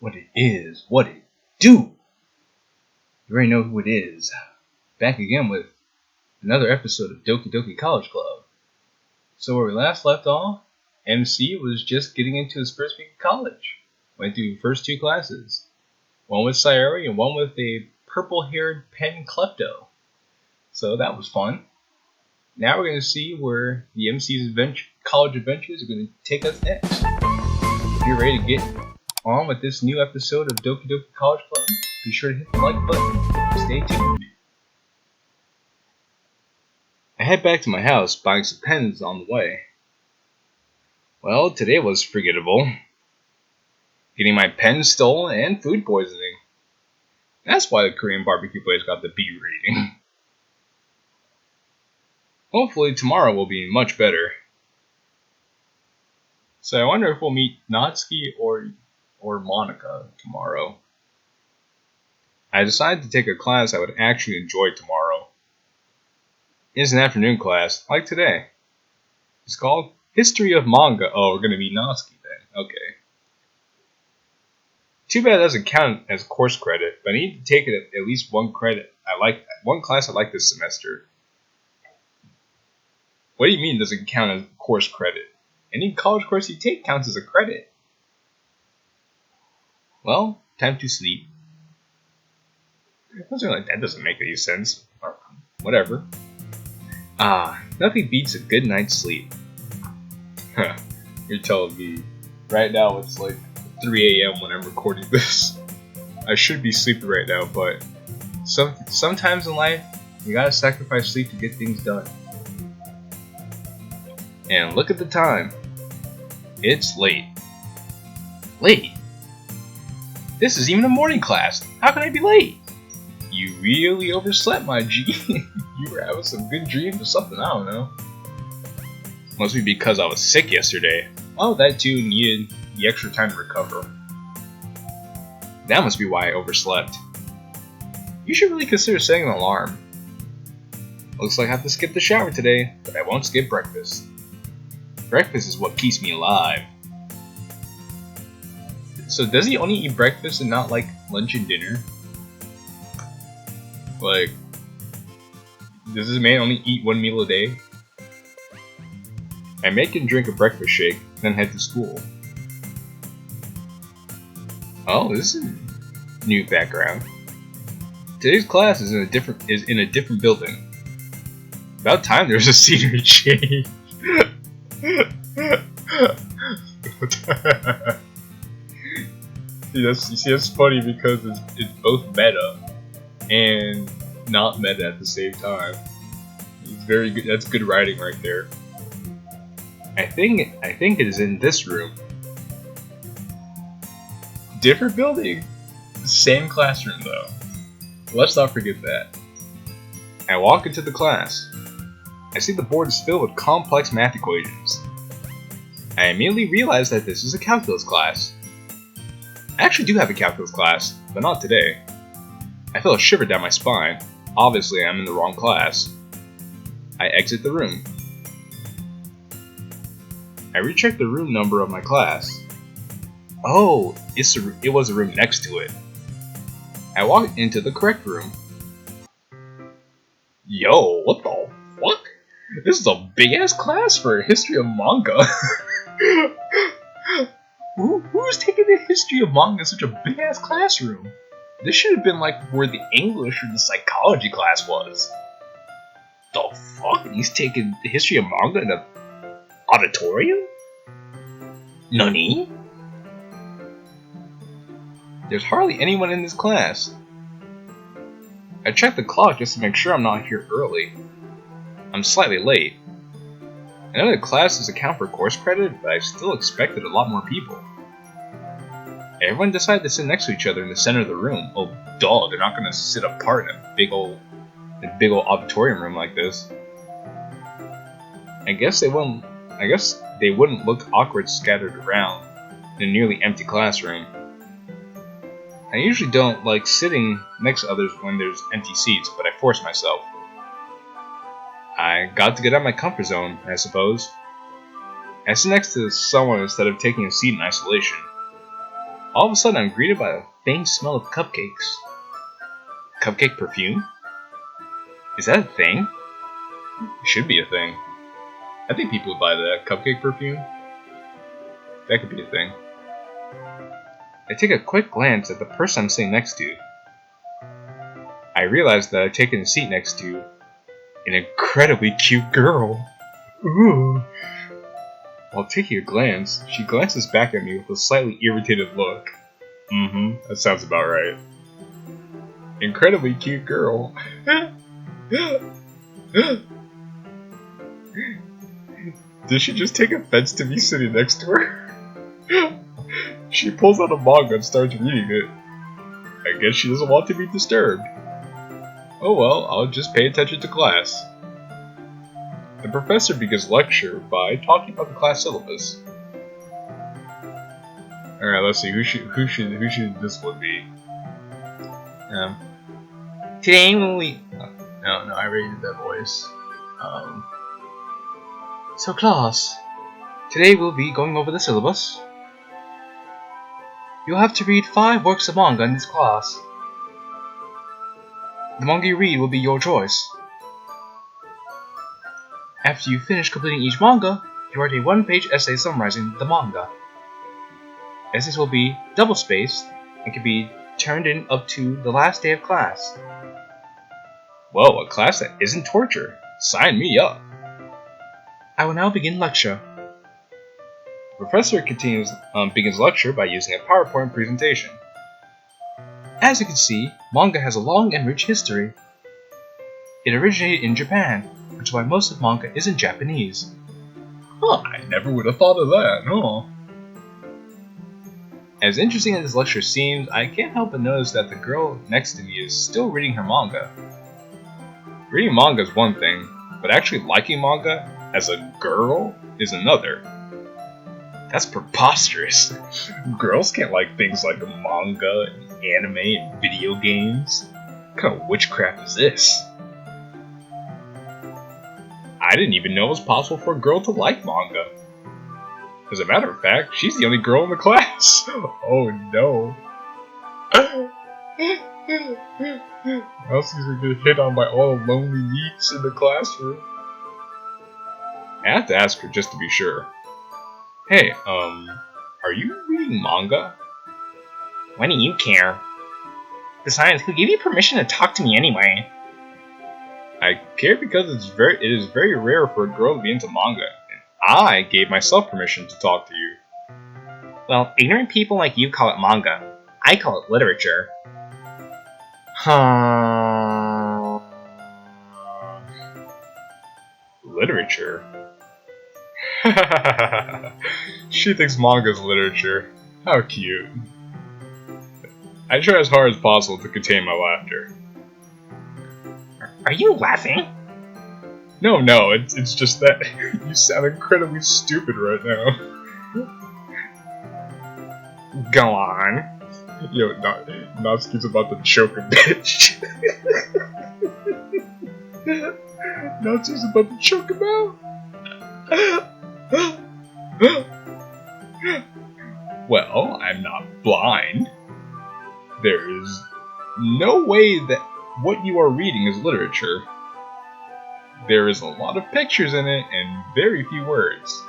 What it is, what it do. You already know who it is. Back again with another episode of Doki Doki College Club. So where we last left off, MC was just getting into his first week of college. Went through the first two classes. One with Sayori and one with a purple-haired pen klepto. So that was fun. Now we're going to see where the MC's college adventures are going to take us next. If you're ready to get on with this new episode of Doki Doki College Club, be sure to hit the like button. Stay tuned. I head back to my house, buying some pens on the way. Well, today was forgettable. Getting my pens stolen and food poisoning. That's why the Korean barbecue place got the B rating. Hopefully tomorrow will be much better. So I wonder if we'll meet Natsuki or Monika tomorrow. I decided to take a class I would actually enjoy tomorrow. It's an afternoon class, like today. It's called History of Manga. Oh, we're going to meet Natsuki then. Okay. Too bad it doesn't count as course credit, but I need to take it at least one credit. One class I like this semester. What do you mean it doesn't count as course credit? Any college course you take counts as a credit. Well, time to sleep. Something like that doesn't make any sense. Or whatever. Nothing beats a good night's sleep. Huh, you're telling me. Right now it's like 3 a.m. when I'm recording this. I should be sleeping right now, but sometimes in life, you gotta sacrifice sleep to get things done. And look at the time. It's late. Late? This is even a morning class. How can I be late? You really overslept, my G. You were having some good dreams or something, I don't know. Must be because I was sick yesterday. Oh, that too needed the extra time to recover. That must be why I overslept. You should really consider setting an alarm. Looks like I have to skip the shower today, but I won't skip breakfast. Breakfast is what keeps me alive. So does he only eat breakfast and not like lunch and dinner? Like, does this man only eat one meal a day? I make and drink a breakfast shake, then head to school. Oh, this is a new background. Today's class is in a different building. About time there was a scenery change. See, that's funny because it's both meta and not meta at the same time. It's very good. That's good writing right there. I think it is in this room. Different building, same classroom though. Let's not forget that. I walk into the class. I see the board is filled with complex math equations. I immediately realize that this is a calculus class. I actually do have a calculus class, but not today. I feel a shiver down my spine. Obviously, I'm in the wrong class. I exit the room. I recheck the room number of my class. Oh, it was a room next to it. I walk into the correct room. Yo, what the fuck? This is a big-ass class for a history of manga. Who's taking the history of manga in such a big-ass classroom? This should have been like where the English or the psychology class was. The fuck? He's taking the history of manga in an auditorium? Nani? There's hardly anyone in this class. I check the clock just to make sure I'm not here early. I'm slightly late. I know that classes account for course credit, but I still expected a lot more people. Everyone decided to sit next to each other in the center of the room. Oh, duh, they're not gonna sit apart in a big old auditorium room like this. I guess they wouldn't look awkward scattered around in a nearly empty classroom. I usually don't like sitting next to others when there's empty seats, but I force myself. I got to get out of my comfort zone, I suppose. I sit next to someone instead of taking a seat in isolation. All of a sudden, I'm greeted by a faint smell of cupcakes. Cupcake perfume? Is that a thing? It should be a thing. I think people would buy that. Cupcake perfume? That could be a thing. I take a quick glance at the person I'm sitting next to. I realize that I've taken a seat next to an incredibly cute girl. Ooh. While taking a glance, she glances back at me with a slightly irritated look. That sounds about right. Incredibly cute girl. Did she just take offense to me sitting next to her? She pulls out a manga and starts reading it. I guess she doesn't want to be disturbed. Oh well, I'll just pay attention to class. The professor begins lecture by talking about the class syllabus. Alright, let's see, who should this one be? Today when we... No, I already did that voice. So class, today we'll be going over the syllabus. You'll have to read 5 works of manga in this class. The manga you read will be your choice. After you finish completing each manga, you write a 1-page essay summarizing the manga. Essays will be double-spaced and can be turned in up to the last day of class. Whoa, a class that isn't torture. Sign me up. I will now begin lecture. The professor begins lecture by using a PowerPoint presentation. As you can see, manga has a long and rich history. It originated in Japan, which is why most of manga is in Japanese. Huh, I never would have thought of that, huh? As interesting as this lecture seems, I can't help but notice that the girl next to me is still reading her manga. Reading manga is one thing, but actually liking manga as a girl is another. That's preposterous. Girls can't like things like manga, and anime, and video games. What kind of witchcraft is this? I didn't even know it was possible for a girl to like manga. As a matter of fact, she's the only girl in the class. Oh no. Now she's gonna get hit on by all the lonely neats in the classroom. I have to ask her just to be sure. Hey, are you reading manga? Why do you care? Besides, who gave you permission to talk to me anyway? I care because it is very rare for a girl to be into manga, and I gave myself permission to talk to you. Well, ignorant people like you call it manga. I call it literature. Literature? She thinks manga is literature. How cute. I try as hard as possible to contain my laughter. Are you laughing? No, it's just that you sound incredibly stupid right now. Go on. Yo, Natsuki's about to choke a bitch. Natsuki's about to choke him out. Well, I'm not blind. There is no way that what you are reading is literature. There is a lot of pictures in it and very few words.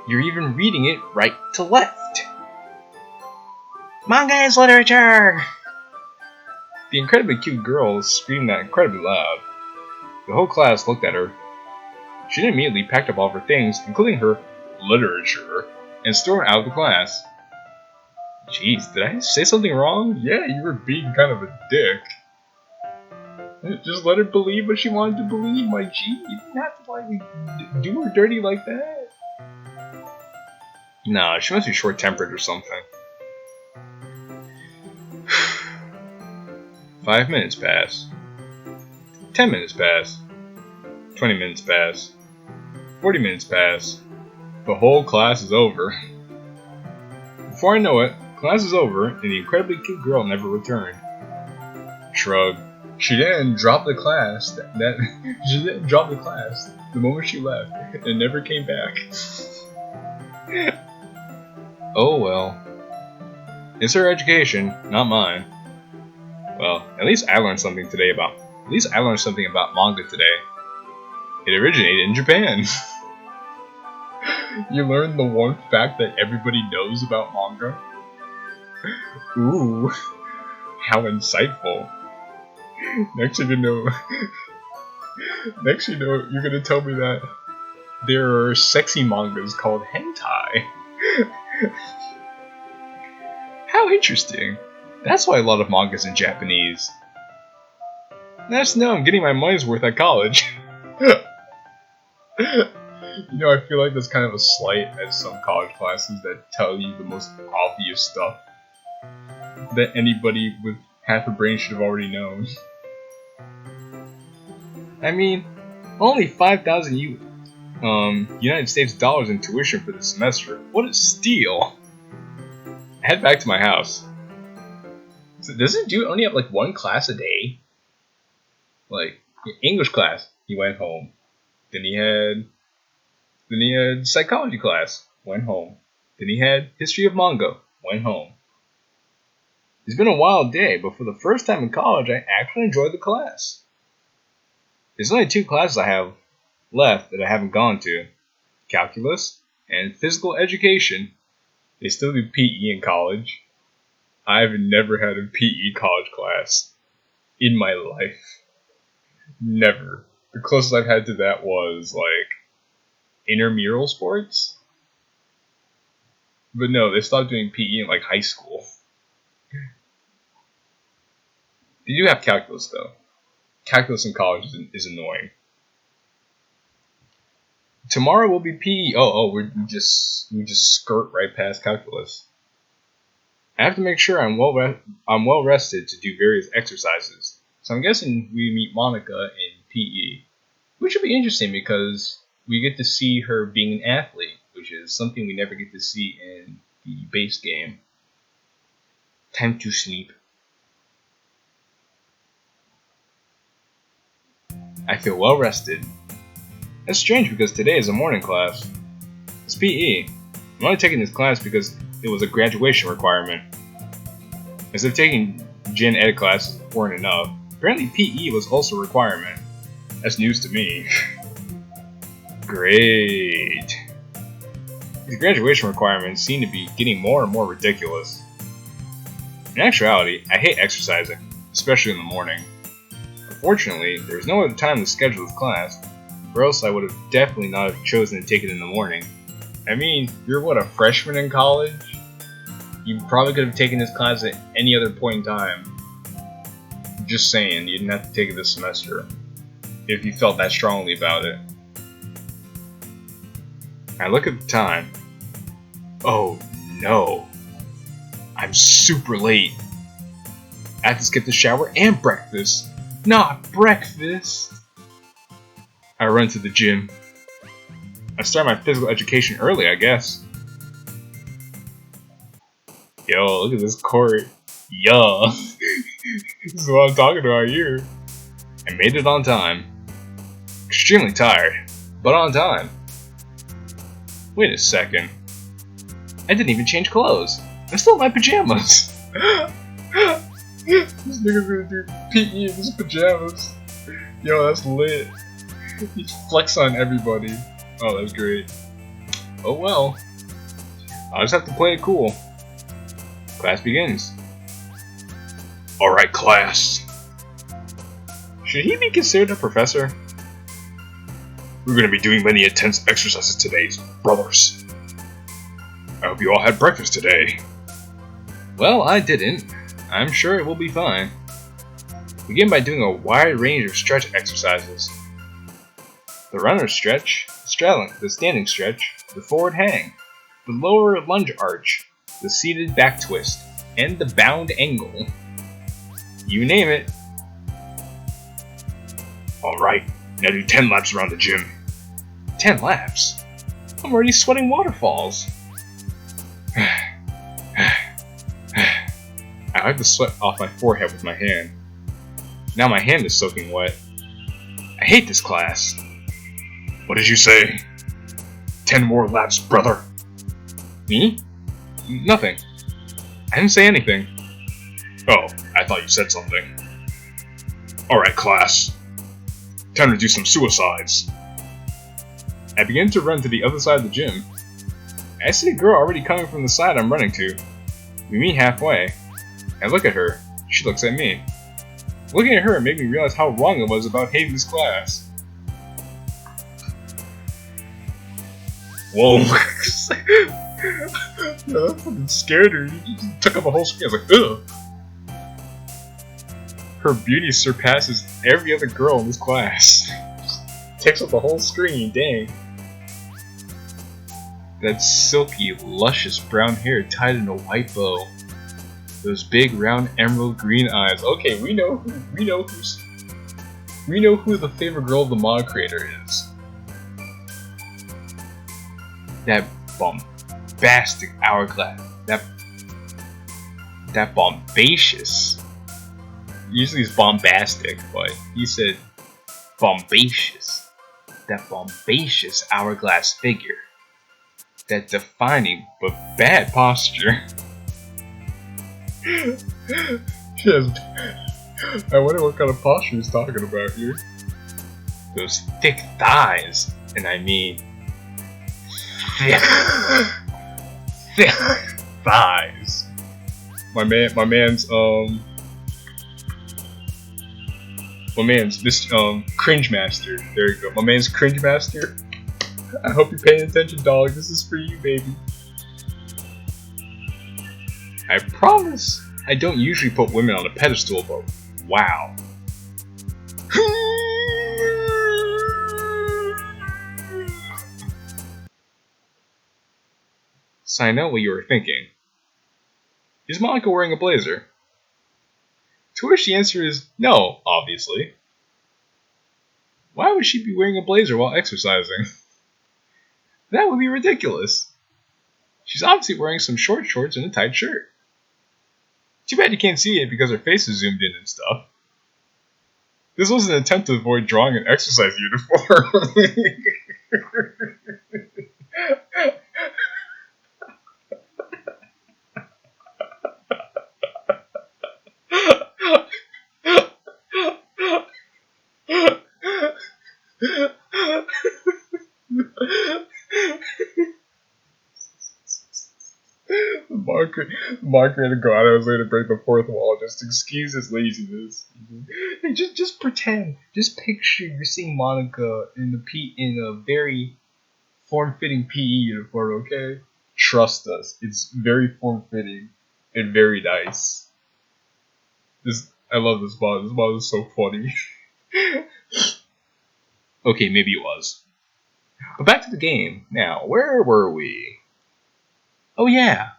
You're even reading it right to left. Manga is literature! The incredibly cute girl screamed that incredibly loud. The whole class looked at her. She then immediately packed up all of her things, including her literature, and stormed out of the class. Jeez, did I say something wrong? Yeah, you were being kind of a dick. Just let her believe what she wanted to believe, my G. You didn't have to like do her dirty like that. Nah, she must be short-tempered or something. 5 minutes pass. 10 minutes pass. 20 minutes pass. 40 minutes pass. The whole class is over. Before I know it, class is over, and the incredibly cute girl never returned. Shrug. She then dropped the class. She then dropped the class the moment she left, and never came back. Oh well. It's her education, not mine. Well, at least I learned something about manga today. It originated in Japan. You learned the one fact that everybody knows about manga? Ooh, how insightful. Next you know, you're gonna tell me that there are sexy mangas called hentai. How interesting. That's why a lot of manga's in Japanese. Nice to know I'm getting my money's worth at college. You know, I feel like that's kind of a slight at some college classes that tell you the most obvious stuff that anybody with half a brain should have already known. I mean, only 5,000 United States dollars in tuition for the semester. What a steal! I head back to my house. So doesn't dude only have like one class a day? Like English class, he went home. Then he had psychology class, went home. Then he had history of manga, went home. It's been a wild day, but for the first time in college, I actually enjoyed the class. There's only 2 classes I have left that I haven't gone to. Calculus and physical education. They still do PE in college. I've never had a PE college class in my life. Never. The closest I've had to that was like intramural sports. But no, they stopped doing PE in like high school. They do have calculus though. Calculus in college is annoying. Tomorrow will be PE. We just skirt right past calculus. I have to make sure I'm well rested to do various exercises. So I'm guessing we meet Monika in PE, which will be interesting because we get to see her being an athlete, which is something we never get to see in the base game. Time to sleep. I feel well rested. That's strange because today is a morning class. It's PE. I'm only taking this class because it was a graduation requirement. Instead of taking gen ed classes weren't enough, apparently PE was also a requirement. That's news to me. Great. These graduation requirements seem to be getting more and more ridiculous. In actuality, I hate exercising, especially in the morning. Unfortunately, there was no other time to schedule this class, or else I would have definitely not have chosen to take it in the morning. I mean, you're a freshman in college? You probably could have taken this class at any other point in time. Just saying, you didn't have to take it this semester, if you felt that strongly about it. I look at the time. Oh no. I'm super late. I have to skip the shower and breakfast. Not breakfast! I run to the gym. I start my physical education early, I guess. Yo, look at this court. Yo. This is what I'm talking about here. I made it on time. Extremely tired, but on time. Wait a second. I didn't even change clothes. I'm still in my pajamas. This nigga's gonna do PE in his pajamas. Yo, that's lit. He flex on everybody. Oh, that's great. Oh well. I'll just have to play it cool. Class begins. Alright, class. Should he be considered a professor? We're gonna be doing many intense exercises today, brothers. I hope you all had breakfast today. Well, I didn't. I'm sure it will be fine. Begin by doing a wide range of stretch exercises. The runner stretch, the standing stretch, the forward hang, the lower lunge arch, the seated back twist, and the bound angle. You name it. Alright, now do 10 laps around the gym. 10 laps? I'm already sweating waterfalls. I wipe the sweat off my forehead with my hand. Now my hand is soaking wet. I hate this class. What did you say? 10 more laps, brother. Me? Nothing. I didn't say anything. Oh, I thought you said something. Alright, class. Time to do some suicides. I begin to run to the other side of the gym. I see a girl already coming from the side I'm running to. We meet halfway. I look at her. She looks at me. Looking at her made me realize how wrong I was about hating this class. Whoa. I fucking scared her. She took up a whole screen. I was like, ugh. Her beauty surpasses every other girl in this class. Takes up the whole screen, dang. That silky, luscious brown hair tied in a white bow. Those big, round, emerald green eyes. Okay, we know who the favorite girl of the mod creator is. That bombastic hourglass. That bombacious. Usually it's bombastic, but he said bombacious. That bombacious hourglass figure. That defining but bad posture. Yes. I wonder what kind of posture he's talking about here. Those thick thighs, and I mean thick thighs. My man's Cringe Master. There you go. My man's Cringe Master. I hope you're paying attention, dog. This is for you, baby. I promise I don't usually put women on a pedestal, but wow. So I know what you were thinking. Is Monika wearing a blazer? To which the answer is no, obviously. Why would she be wearing a blazer while exercising? That would be ridiculous. She's obviously wearing some short shorts and a tight shirt. Too bad you can't see it because her face is zoomed in and stuff. This was an attempt to avoid drawing an exercise uniform. Mark had to go out of his way to break the fourth wall, just excuse his laziness. Hey, just pretend, just picture you're seeing Monika in a very form-fitting PE uniform, okay? Trust us, it's very form-fitting and very nice. I love this mod. This mod is so funny. Okay, maybe it was. But back to the game. Now, where were we? Oh yeah.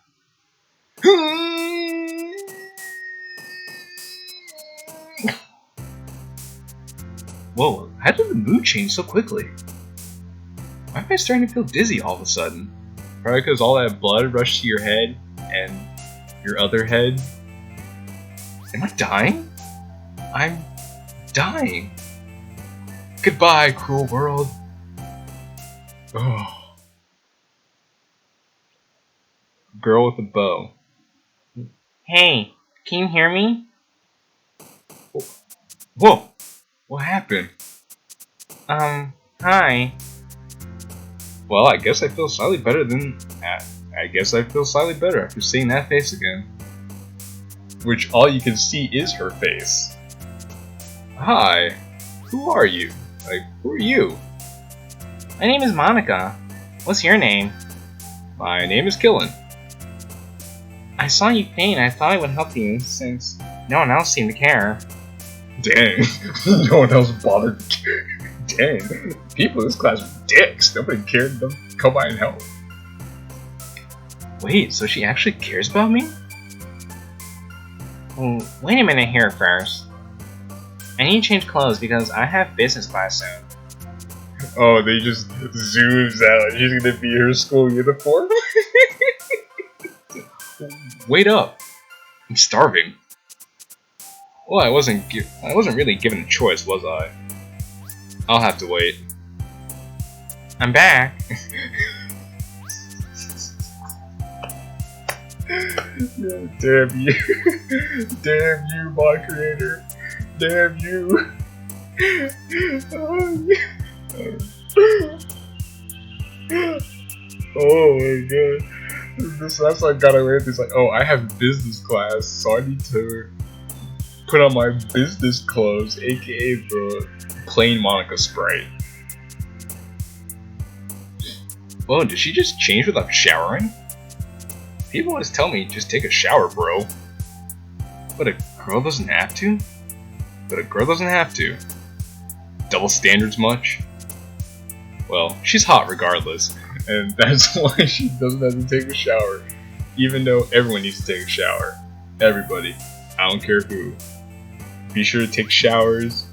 Whoa, how did the mood change so quickly? Why am I starting to feel dizzy all of a sudden? Probably because all that blood rushed to your head and your other head. Am I dying? I'm dying. Goodbye, cruel world. Oh. Girl with a bow. Hey, can you hear me? Whoa! What happened? Hi. Well, I guess I feel slightly better after seeing that face again. Which all you can see is her face. Hi. Who are you? Who are you? My name is Monika. What's your name? My name is JQilin. I saw you faint and I thought I would help you since no one else seemed to care. Dang. No one else bothered. Dang. People in this class are dicks. Nobody cared to come by and help. Wait, so she actually cares about me? Wait a minute here first. I need to change clothes because I have business class soon. Oh, they just zooms out. She's gonna be her school uniform? Wait up! I'm starving. Well, I wasn't really given a choice, was I? I'll have to wait. I'm back. Damn you. Damn you, my creator. Damn you. Oh my god. That's like got away with this. Like, oh, I have business class, so I need to put on my business clothes, aka the plain Monika sprite. Whoa, did she just change without showering? People always tell me, just take a shower, bro. But a girl doesn't have to? Double standards much? Well, she's hot regardless, and that's why she doesn't have to take a shower. Even though everyone needs to take a shower. Everybody. I don't care who. Be sure to take showers.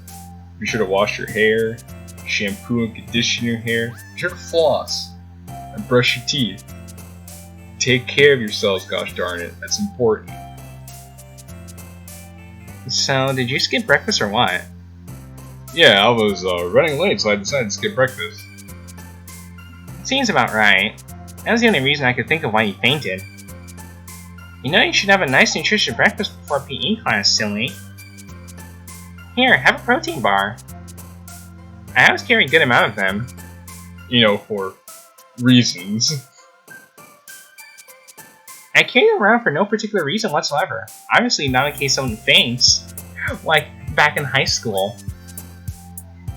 Be sure to wash your hair. Shampoo and condition your hair. Be sure to floss. And brush your teeth. Take care of yourselves, gosh darn it. That's important. So, did you skip breakfast or what? Yeah, I was running late, so I decided to skip breakfast. Seems about right. That was the only reason I could think of why you fainted. You know you should have a nice nutritious breakfast before PE class, silly. Here, have a protein bar. I always carry a good amount of them. You know, for reasons. I carry them around for no particular reason whatsoever. Obviously not in case someone faints. Like back in high school.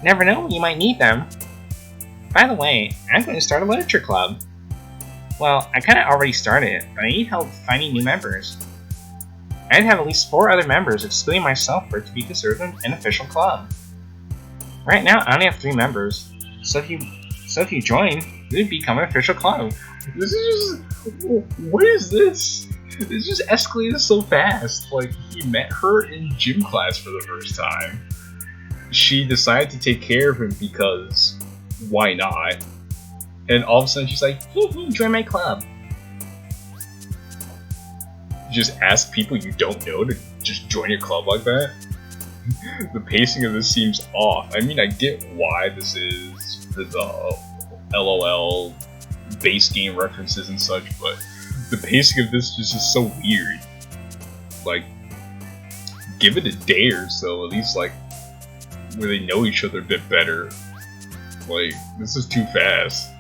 Never know when you might need them. By the way, I'm going to start a literature club. Well, I kinda already started it, but I need help finding new members. I'd have at least 4 other members, excluding myself, for it to be considered an official club. Right now, I only have 3 members, so if you join, it would become an official club. This is just... what is this? This just escalated so fast. Like, he met her in gym class for the first time. She decided to take care of him because... why not? And all of a sudden she's like, hey, join my club. Just ask people you don't know to just join your club like that? The pacing of this seems off. I mean, I get why this is for the LOL base game references and such, but the pacing of this just is so weird. Like, give it a day or so, at least, like, where they know each other a bit better. Like, this is too fast.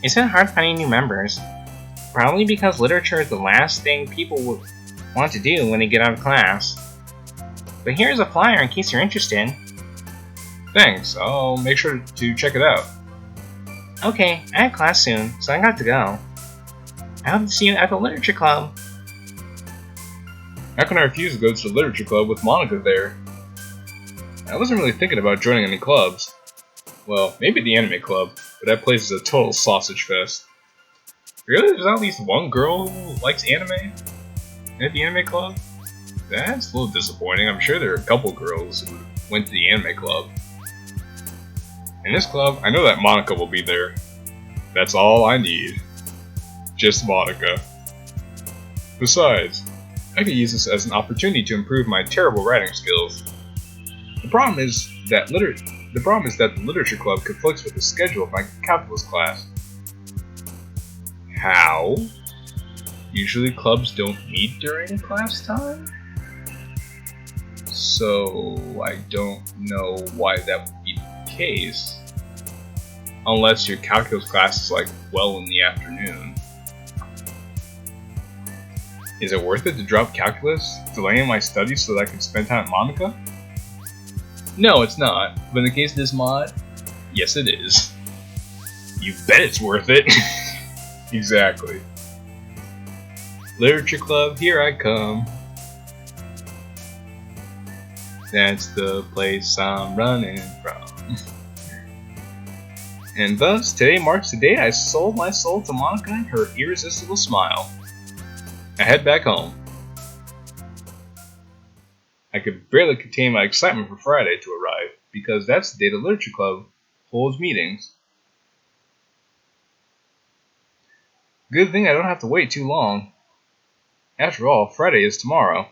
It's been hard finding new members. Probably because literature is the last thing people would want to do when they get out of class. But here's a flyer in case you're interested. Thanks, I'll make sure to check it out. Okay, I have class soon, so I got to go. I hope to see you at the literature club. How can I refuse to go to the literature club with Monika there? I wasn't really thinking about joining any clubs. Well, maybe the anime club, but that place is a total sausage fest. Really? There's at least one girl who likes anime at the anime club? That's a little disappointing. I'm sure there are a couple girls who went to the anime club. In this club, I know that Monika will be there. That's all I need. Just Monika. Besides, I could use this as an opportunity to improve my terrible writing skills. The problem is that the literature club conflicts with the schedule of my calculus class. How? Usually clubs don't meet during class time? So I don't know why that would be the case. Unless your calculus class is like well in the afternoon. Is it worth it to drop calculus, delaying my studies so that I can spend time with Monika? No, it's not. But in the case of this mod, yes it is. You bet it's worth it. Exactly. Literature club, here I come. That's the place I'm running from. And thus, today marks the day I sold my soul to Monika and her irresistible smile. I head back home. I could barely contain my excitement for Friday to arrive, because that's the day the Literature Club holds meetings. Good thing I don't have to wait too long. After all, Friday is tomorrow.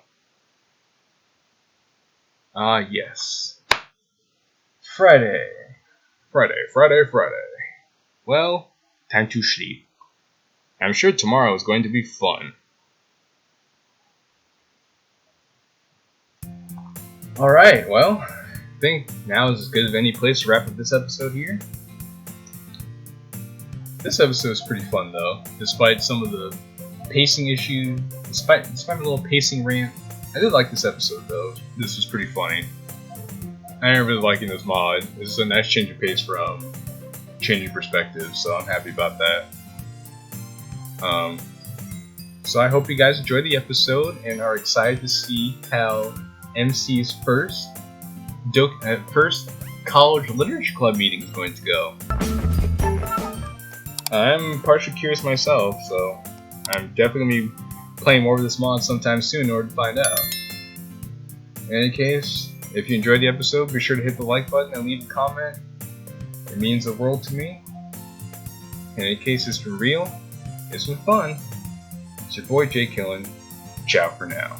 Ah, yes. Friday. Friday. Well, time to sleep. I'm sure tomorrow is going to be fun. Alright, well, I think now is as good as any place to wrap up this episode here. This episode is pretty fun though, despite some of the pacing issues, despite my little pacing rant. I did like this episode though. This was pretty funny. I am really liking this mod. This is a nice change of pace from changing perspective, so I'm happy about that. So I hope you guys enjoyed the episode and are excited to see how MC's first college literature club meeting is going to go. I'm partially curious myself, so I'm definitely going to be playing more of this mod sometime soon in order to find out. In any case, if you enjoyed the episode, be sure to hit the like button and leave a comment. It means the world to me. In any case, it's been real, it's been fun. It's your boy JQilin. Ciao for now.